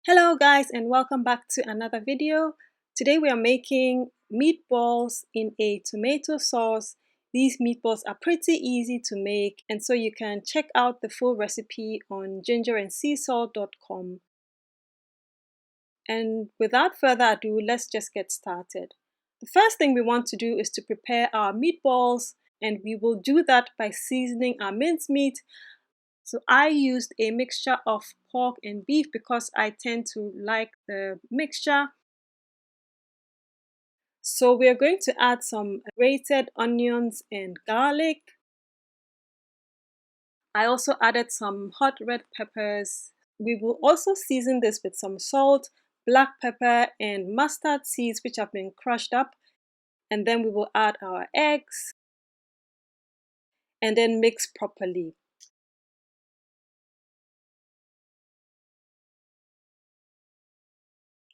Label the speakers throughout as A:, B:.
A: Hello guys, and welcome back to another video. Today we are making meatballs in a tomato sauce. These meatballs are pretty easy to make, and so you can check out the full recipe on gingerandseasalt.com. And without further ado, let's just get started. The first thing we want to do is to prepare our meatballs, and we will do that by seasoning our mincemeat. So I used a mixture of pork and beef because I tend to like the mixture. So we're going to add some grated onions and garlic. I also added some hot red peppers. We will also season this with some salt, black pepper, and mustard seeds which have been crushed up. And then we will add our eggs and then mix properly.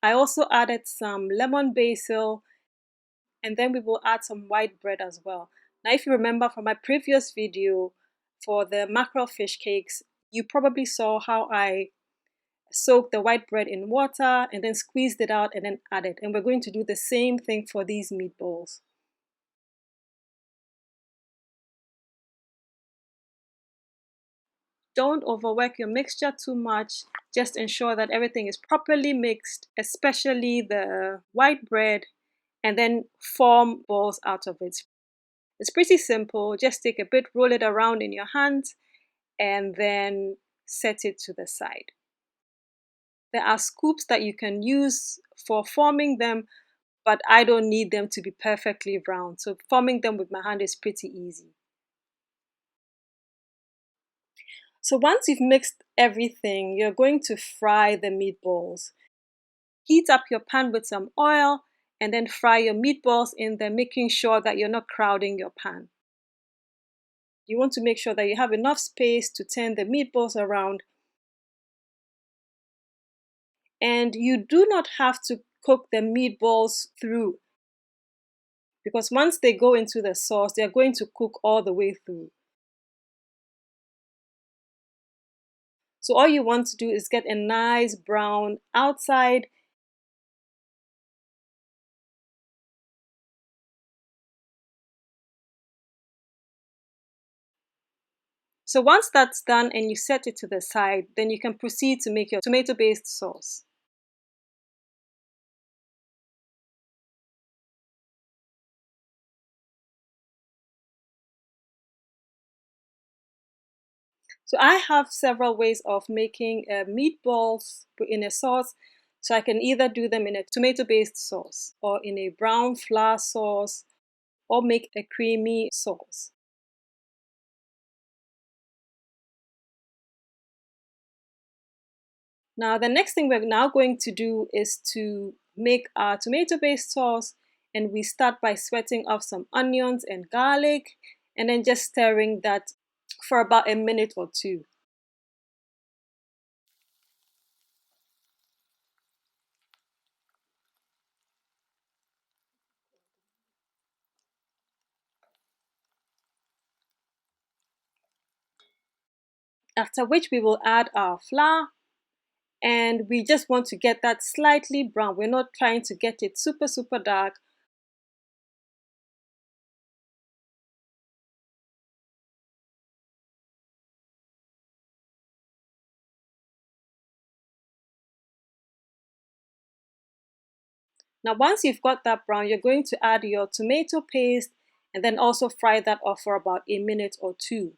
A: I also added some lemon basil, and then we will add some white bread as well. Now, if you remember from my previous video for the mackerel fish cakes, you probably saw how I soaked the white bread in water and then squeezed it out and then added. And we're going to do the same thing for these meatballs. Don't overwork your mixture too much. Just ensure that everything is properly mixed, especially the white bread, and then form balls out of it. It's pretty simple. Just take a bit, roll it around in your hands, and then set it to the side. There are scoops that you can use for forming them, but I don't need them to be perfectly round. So forming them with my hand is pretty easy. So once you've mixed everything, you're going to fry the meatballs. Heat up your pan with some oil and then fry your meatballs in there, making sure that you're not crowding your pan. You want to make sure that you have enough space to turn the meatballs around. And you do not have to cook the meatballs through, because once they go into the sauce, they're going to cook all the way through. So all you want to do is get a nice brown outside. So once that's done and you set it to the side, then you can proceed to make your tomato-based sauce. So I have several ways of making meatballs in a sauce. So I can either do them in a tomato-based sauce or in a brown flour sauce or make a creamy sauce. Now the next thing we're now going to do is to make our tomato-based sauce, and we start by sweating off some onions and garlic and then just stirring that for about a minute or two. After which we will add our flour, and we just want to get that slightly brown. We're not trying to get it super dark. Now once you've got that brown, you're going to add your tomato paste and then also fry that off for about a minute or two.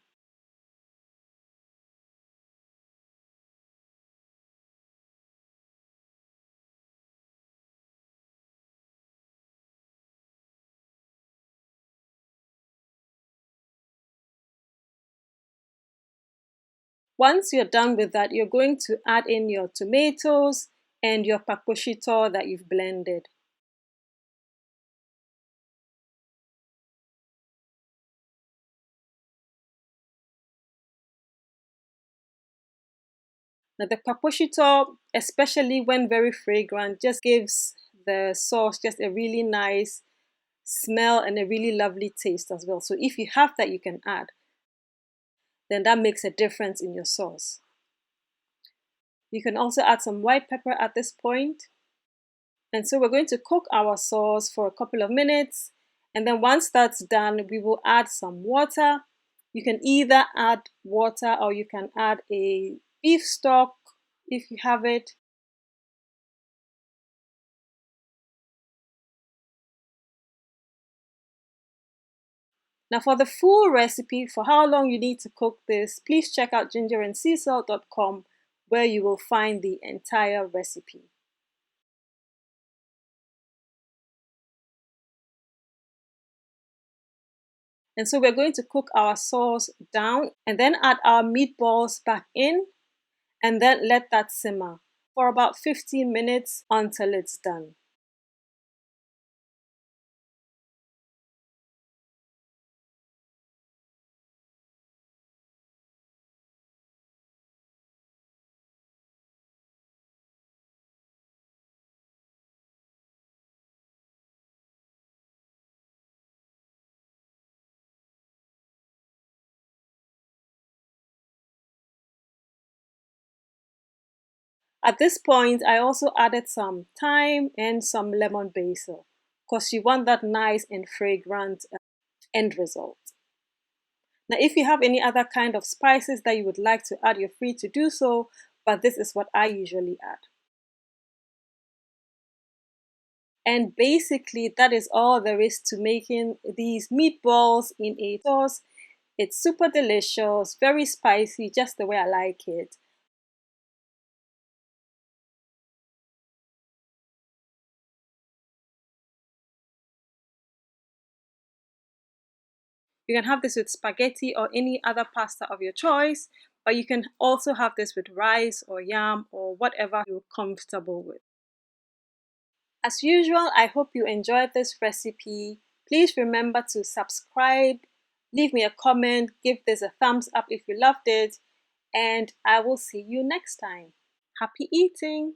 A: Once you're done with that, you're going to add in your tomatoes and your Kpakposhito that you've blended. Now the Kpakposhito, especially when very fragrant, just gives the sauce just a really nice smell and a really lovely taste as well. So if you have that, you can add. Then that makes a difference in your sauce. You can also add some white pepper at this point. And so we're going to cook our sauce for a couple of minutes. And then once that's done, we will add some water. You can either add water or you can add a beef stock if you have it. Now for the full recipe for how long you need to cook this, please check out gingerandseasalt.com where you will find the entire recipe. And so we're going to cook our sauce down and then add our meatballs back in and then let that simmer for about 15 minutes until it's done. At this point, I also added some thyme and some lemon basil because you want that nice and fragrant end result. Now, if you have any other kind of spices that you would like to add, you're free to do so, but this is what I usually add. And basically, that is all there is to making these meatballs in a sauce. It's super delicious, very spicy, just the way I like it. You can have this with spaghetti or any other pasta of your choice, but you can also have this with rice or yam or whatever you're comfortable with. As usual, I hope you enjoyed this recipe. Please remember to subscribe, leave me a comment, give this a thumbs up if you loved it, and I will see you next time. Happy eating!